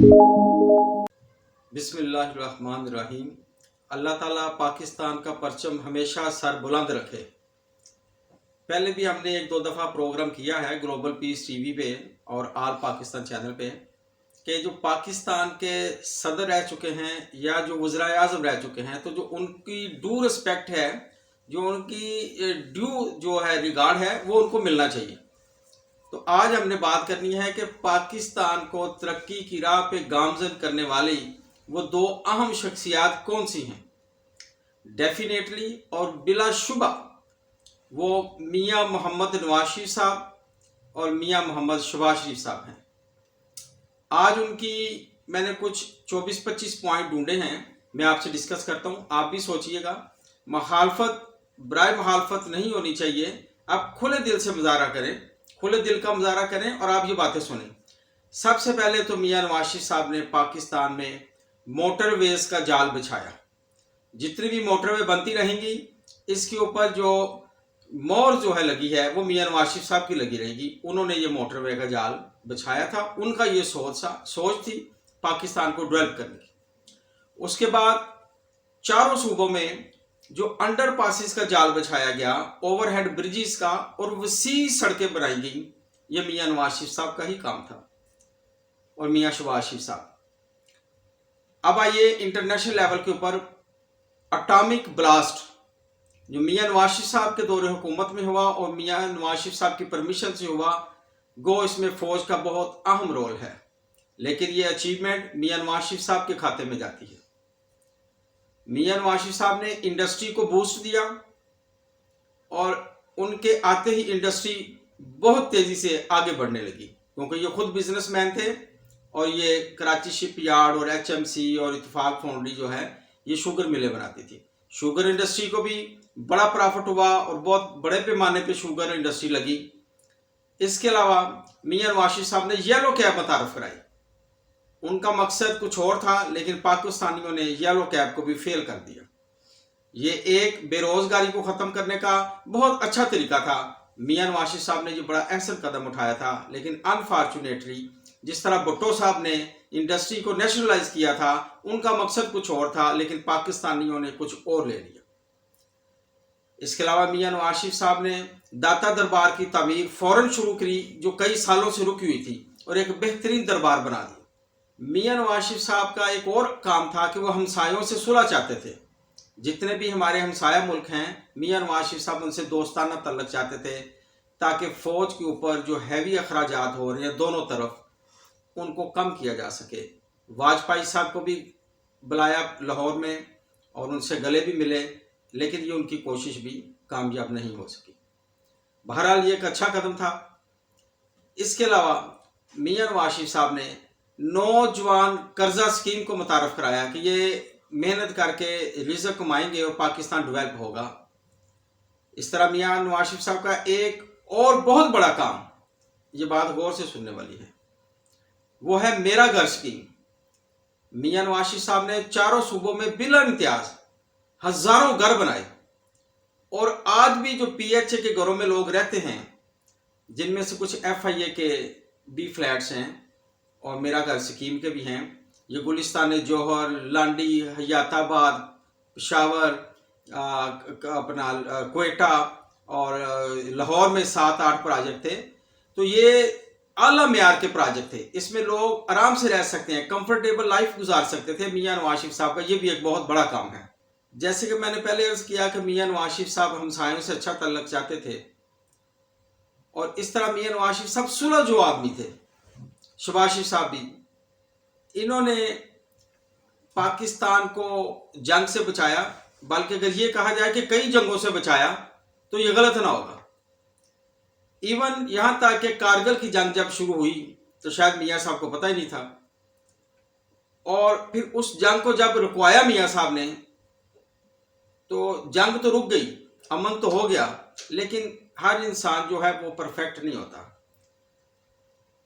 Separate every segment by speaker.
Speaker 1: बिस्मिल्लाहिर्रहमानिर्रहीम। अल्लाह ताला पाकिस्तान का परचम हमेशा सर बुलंद रखे। पहले भी हमने एक दो दफ़ा प्रोग्राम किया है ग्लोबल पीस टीवी पे और आल पाकिस्तान चैनल पे कि जो पाकिस्तान के सदर रह चुके हैं या जो वज़ीर आज़म रह चुके हैं, तो जो उनकी ड्यू रिस्पेक्ट है, जो उनकी ड्यू जो है रिगार्ड है, वो उनको मिलना चाहिए। तो आज हमने बात करनी है कि पाकिस्तान को तरक्की की राह पे गामजन करने वाली वो दो अहम शख्सियात कौन सी हैं। डेफिनेटली और बिलाशुबा वो मियाँ मोहम्मद नवाज शरीफ साहब और मियाँ मोहम्मद शहबाज शरीफ साहब हैं। आज उनकी मैंने कुछ 24-25 पॉइंट ढूंढे हैं, मैं आपसे डिस्कस करता हूँ। आप भी सोचिएगा, मुखालफत बराए मुखालफत नहीं होनी चाहिए। आप खुले दिल से मुजाहरा करें, खुले दिल का मुजाहरा करें और आप ये बातें सुनें। सबसे पहले तो मियाँ नवाज शरीफ साहब ने पाकिस्तान में मोटरवेज का जाल बिछाया। जितनी भी मोटरवे बनती रहेंगी, इसके ऊपर जो मोहर जो है लगी है वो मियाँ नवाज शरीफ साहब की लगी रहेगी। उन्होंने ये मोटरवे का जाल बिछाया था, उनका ये सोच थी पाकिस्तान को डेवलप करने की। उसके बाद चारों सूबों में जो अंडर पासिस का जाल बिछाया गया, ओवरहेड ब्रिजेस का और वसी सड़कें बनाई गई, ये मियाँ नवाज शरीफ साहब का ही काम था और मियाँ शहबाज शरीफ साहब। अब आइए इंटरनेशनल लेवल के ऊपर एटॉमिक ब्लास्ट जो मियाँ नवाज शरीफ साहब के दौरे हुकूमत में हुआ और मियाँ नवाज शरीफ साहब की परमिशन से हुआ, गो इसमें फौज का बहुत अहम रोल है, लेकिन ये अचीवमेंट मियाँ नवाज शरीफ साहब के खाते में जाती है। मियाँ नवाज शरीफ साहब ने इंडस्ट्री को बूस्ट दिया और उनके आते ही इंडस्ट्री बहुत तेजी से आगे बढ़ने लगी, क्योंकि ये खुद बिजनेसमैन थे और ये कराची शिप यार्ड और HMC और इत्तेफाक फाउंड्री जो है ये शुगर मिलें बनाती थी। शुगर इंडस्ट्री को भी बड़ा प्रॉफिट हुआ और बहुत बड़े पैमाने पे शुगर इंडस्ट्री लगी। इसके अलावा मियाँ नवाज शरीफ साहब ने येलो कैब मुतारफ कराई। उनका मकसद कुछ और था, लेकिन पाकिस्तानियों ने येलो कैब को भी फेल कर दिया। ये एक बेरोजगारी को ख़त्म करने का बहुत अच्छा तरीका था। मियाँ नवाज शरीफ साहब ने ये बड़ा अहसन कदम उठाया था, लेकिन अनफॉर्चुनेटली जिस तरह भुट्टो साहब ने इंडस्ट्री को नेशनलाइज किया था, उनका मकसद कुछ और था, लेकिन पाकिस्तानियों ने कुछ और ले लिया। इसके अलावा मियाँ नवाज शरीफ साहब ने दाता दरबार की तामीर फौरन शुरू करी, जो कई सालों से रुकी हुई थी, और एक बेहतरीन दरबार बना दिया। मियाँ नवाज शरीफ साहब का एक और काम था कि वो हमसायों से सुलह चाहते थे। जितने भी हमारे हमसाया मुल्क हैं, मियाँ नवाज शरीफ साहब उनसे दोस्ताना तल्लक चाहते थे, ताकि फौज के ऊपर जो हैवी अखराजात हो रहे हैं दोनों तरफ, उनको कम किया जा सके। वाजपेयी साहब को भी बुलाया लाहौर में और उनसे गले भी मिले, लेकिन ये उनकी कोशिश भी कामयाब नहीं हो सकी। बहरहाल ये एक अच्छा कदम था। इसके अलावा मियाँ नवाज शरीफ साहब ने नौजवान कर्जा स्कीम को मुतारफ कराया कि ये मेहनत करके रिज़्क कमाएंगे और पाकिस्तान डेवलप होगा। इस तरह मियाँ नवाज शरीफ साहब का एक और बहुत बड़ा काम, ये बात गौर से सुनने वाली है, वो है मेरा घर स्कीम। मियाँ नवाज शरीफ साहब ने चारों सूबों में बिला इम्तियाज हजारों घर बनाए और आज भी जो PHA के घरों में लोग रहते हैं, जिनमें से कुछ FIA के भी फ्लैट्स हैं और मेरा घर स्कीम के भी हैं, ये गुलिस्तान जौहर, लांडी, हयाताबाद, पेशावर, अपना क्वेटा और लाहौर में 7-8 प्रोजेक्ट थे। तो ये आला मेयार के प्रोजेक्ट थे, इसमें लोग आराम से रह सकते हैं, कंफर्टेबल लाइफ गुजार सकते थे। मियाँ नवाज शरीफ साहब का ये भी एक बहुत बड़ा काम है। जैसे कि मैंने पहले अर्ज किया कि मियाँ नवाज शरीफ साहब हमसायों से अच्छा तल्लक चाहते थे, और इस तरह मियाँ नवाज शरीफ साहब सुलह जो आदमी थे। शहबाज शरीफ साहब भी, इन्होंने पाकिस्तान को जंग से बचाया, बल्कि अगर ये कहा जाए कि कई जंगों से बचाया तो ये गलत ना होगा। इवन यहां तक कि कारगिल की जंग जब शुरू हुई तो शायद मियाँ साहब को पता ही नहीं था, और फिर उस जंग को जब रुकवाया मियाँ साहब ने, तो जंग तो रुक गई, अमन तो हो गया, लेकिन हर इंसान जो है वो परफेक्ट नहीं होता।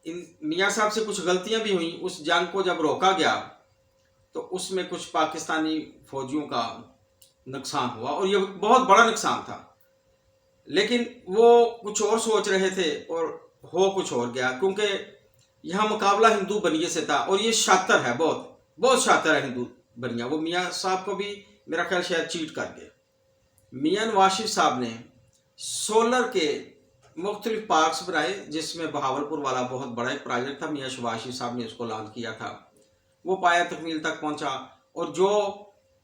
Speaker 1: मियाँ साहब से कुछ गलतियां भी हुई। उस जंग को जब रोका गया तो उसमें कुछ पाकिस्तानी फौजियों का नुकसान हुआ और ये बहुत बड़ा नुकसान था, लेकिन वो कुछ और सोच रहे थे और हो कुछ और गया, क्योंकि यहाँ मुकाबला हिंदू बनिए से था, और ये शातिर है, बहुत बहुत शातिर है हिंदू बनिया। वो मियाँ साहब को भी मेरा ख्याल शायद चीट कर गया। मियाँ नवाज शरीफ साहब ने सोलर के मुख्तलिफ पार्क्स बनाए, जिसमें बहावलपुर वाला बहुत बड़ा एक प्रोजेक्ट था, मियाँ शहबाज शरीफ साहब ने उसको लॉन्च किया था, वो पाया तकमील तक पहुंचा। और जो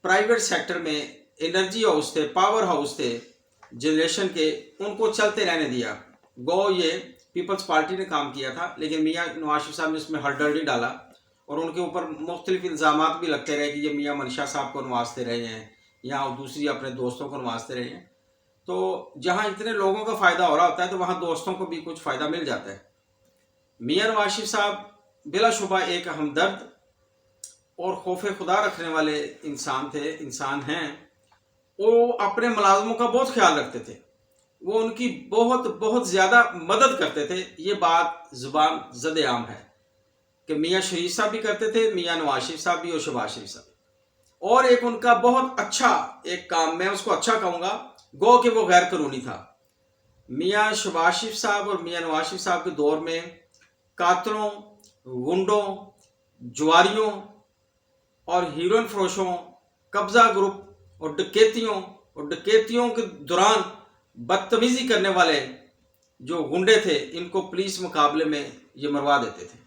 Speaker 1: प्राइवेट सेक्टर में एनर्जी हाउस थे, पावर हाउस थे जनरेशन के, उनको चलते रहने दिया। गो ये पीपल्स पार्टी ने काम किया था, लेकिन मियाँ नवाज शरीफ साहब ने इसमें हड़बड़ी डाला और उनके ऊपर मुख्तलिफ इल्ज़ामात भी लगते रहे कि ये मियाँ मनशा साहब को नवाजते रहे हैं या दूसरी अपने दोस्तों को नवाजते रहे हैं। तो जहाँ इतने लोगों का फ़ायदा हो रहा होता है तो वहाँ दोस्तों को भी कुछ फ़ायदा मिल जाता है। मियाँ नवाज शरीफ साहब बिलाशुबा एक हमदर्द और खौफ खुदा रखने वाले इंसान हैं। वो अपने मुलाजमों का बहुत ख्याल रखते थे, वो उनकी बहुत बहुत ज़्यादा मदद करते थे। ये बात ज़ुबान ज़द-ए-आम है कि मियाँ शरीफ साहब भी करते थे, मियाँ नवाज शरीफ साहब भी और शहबाज शरीफ साहब। और एक उनका बहुत अच्छा एक काम, मैं उसको अच्छा कहूँगा, गो कि वो गैर कानूनी था। मियाँ शहबाज शरीफ साहब और मियाँ नवाज शरीफ साहब के दौर में कातलों, गुंडों, जुआरियों और हीरोइन फरोशों, कब्जा ग्रुप और डकैतियों के दौरान बदतमीजी करने वाले जो गुंडे थे, इनको पुलिस मुकाबले में ये मरवा देते थे।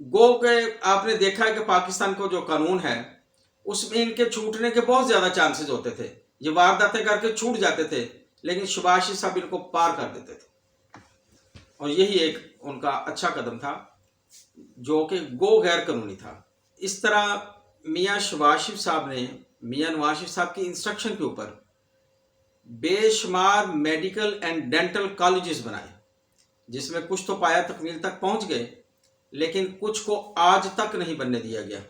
Speaker 1: गो के आपने देखा है कि पाकिस्तान को जो कानून है उसमें इनके छूटने के बहुत ज़्यादा चांसेस होते थे, ये वारदातें करके छूट जाते थे, लेकिन शहबाज शरीफ साहब इनको पार कर देते थे। और यही एक उनका अच्छा कदम था जो कि गो गैर कानूनी था। इस तरह मियाँ शहबाज शरीफ साहब ने मियाँ नवाज शरीफ साहब की इंस्ट्रक्शन के ऊपर बेशुमार मेडिकल एंड डेंटल कॉलेजेस बनाए, जिसमें कुछ तो पाया तकमील तक पहुंच गए, लेकिन कुछ को आज तक नहीं बनने दिया गया।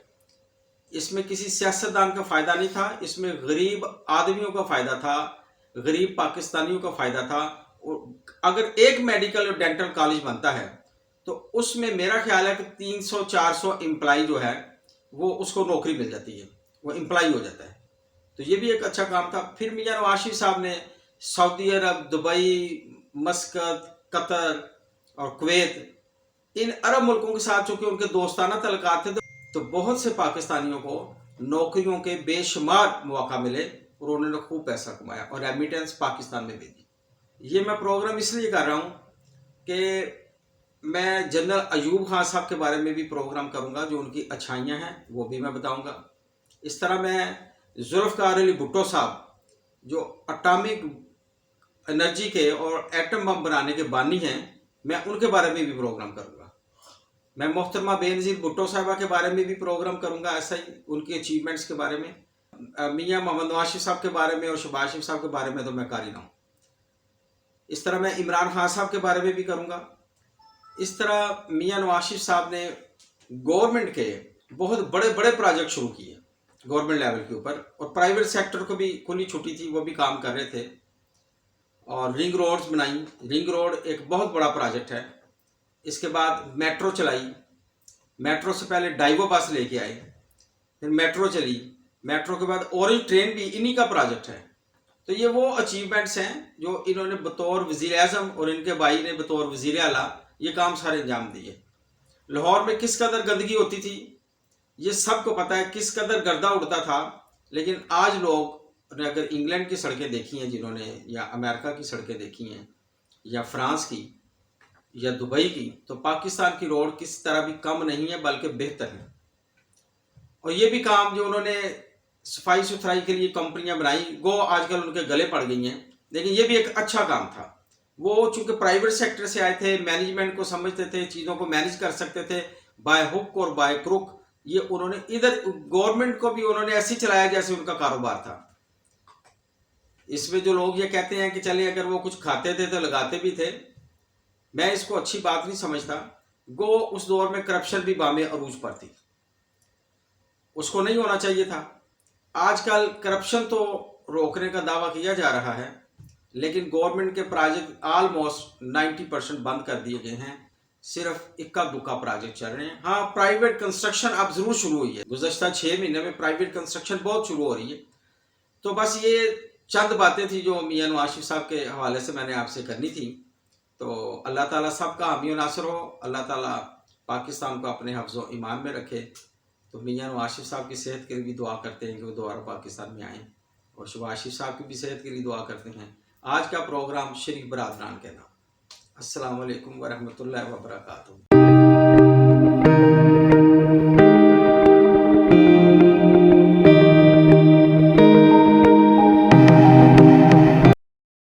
Speaker 1: इसमें किसी सियासतदान का फ़ायदा नहीं था, इसमें गरीब आदमियों का फ़ायदा था, गरीब पाकिस्तानियों का फ़ायदा था। और अगर एक मेडिकल और डेंटल कॉलेज बनता है तो उसमें मेरा ख्याल है कि 300-400 एम्प्लाई जो है वो उसको नौकरी मिल जाती है, वो एम्प्लाई हो जाता है। तो ये भी एक अच्छा काम था। फिर मियाँ नवाज शरीफ साहब ने सऊदी अरब, दुबई, मस्कत, कतर और कुवैत, इन अरब मुल्कों के साथ चूंकि उनके दोस्ताना तल्लुकात थे, तो बहुत से पाकिस्तानियों को नौकरियों के बेशुमार मौका मिले और उन्होंने खूब पैसा कमाया और रेमिटेंस पाकिस्तान में भेजी। ये मैं प्रोग्राम इसलिए कर रहा हूँ कि मैं जनरल अयूब खान साहब के बारे में भी प्रोग्राम करूँगा, जो उनकी अच्छाइयाँ हैं वो भी मैं बताऊँगा। इस तरह मैं जुल्फ़िकार अली भुट्टो साहब, जो एटॉमिक एनर्जी के और एटम बम बनाने के बानी हैं, मैं उनके बारे में भी प्रोग्राम करूँगा। मैं मोहतरमा बेनज़ीर भुट्टो साहबा के बारे में भी प्रोग्राम करूँगा, ऐसा ही उनकी अचीवमेंट्स के बारे में। मियाँ मोहम्मद नवाज शरीफ साहब के बारे में और शहबाज शरीफ साहब के बारे में तो मैं कर ही रहा हूँ। इस तरह मैं इमरान खान साहब के बारे में भी करूँगा। इस तरह मियाँ नवाज शरीफ साहब ने गवर्नमेंट के बहुत बड़े बड़े प्रोजेक्ट शुरू किए गवर्नमेंट लेवल के ऊपर, और प्राइवेट सेक्टर को भी खुली छुट्टी थी, वो भी काम कर रहे थे। और रिंग रोड्स बनाई, रिंग रोड एक बहुत बड़ा प्रोजेक्ट है। इसके बाद मेट्रो चलाई, मेट्रो से पहले डाइवो बस लेके आए, फिर मेट्रो चली, मेट्रो के बाद ऑरेंज ट्रेन भी इन्हीं का प्रोजेक्ट है। तो ये वो अचीवमेंट्स हैं जो इन्होंने बतौर वज़ीर आज़म और इनके भाई ने बतौर वज़ीर आला ये काम सारे अंजाम दिए। लाहौर में किस कदर गंदगी होती थी ये सबको पता है, किस कदर गर्दा उड़ता था, लेकिन आज लोग ने अगर इंग्लैंड की सड़कें देखी हैं जिन्होंने, या अमेरिका की सड़कें देखी हैं, या फ्रांस की, या दुबई की, तो पाकिस्तान की रोड किस तरह भी कम नहीं है बल्कि बेहतर है। और ये भी काम जो उन्होंने सफाई सुथराई के लिए कंपनियां बनाई, गो आजकल उनके गले पड़ गई हैं, लेकिन ये भी एक अच्छा काम था। वो चूंकि प्राइवेट सेक्टर से आए थे, मैनेजमेंट को समझते थे, चीज़ों को मैनेज कर सकते थे बाय हुक और बाय क्रुक। ये उन्होंने इधर गवर्नमेंट को भी उन्होंने ऐसे ही चलाया जैसे उनका कारोबार था। इसमें जो लोग ये कहते हैं कि चले अगर वो कुछ खाते थे तो लगाते भी थे, मैं इसको अच्छी बात नहीं समझता। गो उस दौर में करप्शन भी बामे अरूज पर थी, उसको नहीं होना चाहिए था। आजकल करप्शन तो रोकने का दावा किया जा रहा है, लेकिन गवर्नमेंट के प्रोजेक्ट ऑलमोस्ट 90% बंद कर दिए गए हैं, सिर्फ इक्का दुक्का प्रोजेक्ट चल रहे हैं। हाँ, प्राइवेट कंस्ट्रक्शन अब जरूर शुरू हुई है, गुज़श्ता 6 महीने में प्राइवेट कंस्ट्रक्शन बहुत शुरू हो रही है। तो बस ये चंद बातें थी जो मियाँ नवाज शरीफ साहब के हवाले से मैंने आपसे करनी थी। तो अल्लाह ताला सबका हामी और नासर हो। अल्लाह ताला पाकिस्तान को अपने हफ्ज़ो ईमान में रखे। तो मियां आशिफ साहब की सेहत के लिए भी दुआ करते हैं कि वो दोबारा पाकिस्तान में आएँ, और शुभ आशिफ साहब की भी सेहत के लिए दुआ करते हैं। आज का प्रोग्राम शरीफ बरादरान के नाम। अस्सलाम वालेकुम वरहमतुल्लाहि वबरकातुहू।